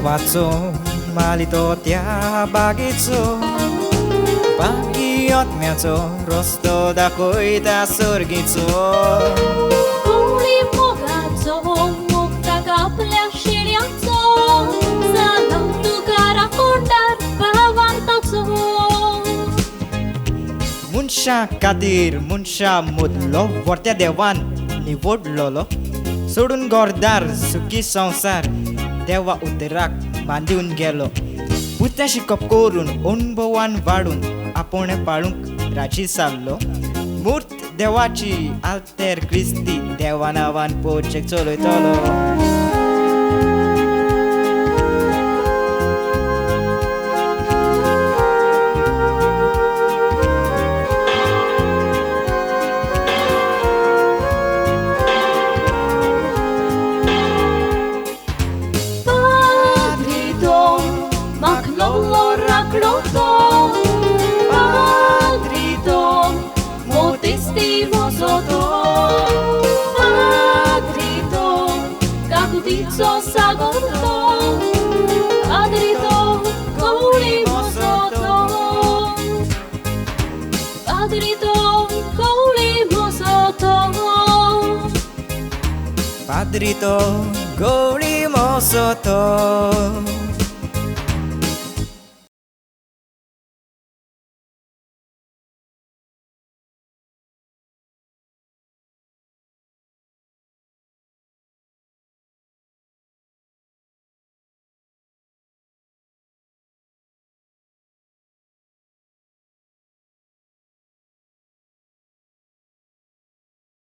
dewaco malito tia bagitso pakiot miaco rosto da koita sorgitso Kuli mogaco mukta kapल्या शिळ्याचो सालाम Tukaram कोंडार भावांताचो Munsha kadir munsha mudlo वर्त्या देवान निवडलोलो सोडून गोरदार सुखी संसार देवा उतराक बांधून गेलो पुत्या शिकप करून अनुभवान वाडून आपण पाळूंक राजी जाल्लो मूर्त देवाची आल्तेर क्रिस्ती देवा नांवान पोचेक चलयतलो Lolo racloto Padrito Motistivo soto Padrito Cacutizzo sagorto Padrito Colimo soto Padrito Colimo soto Padrito Colimo soto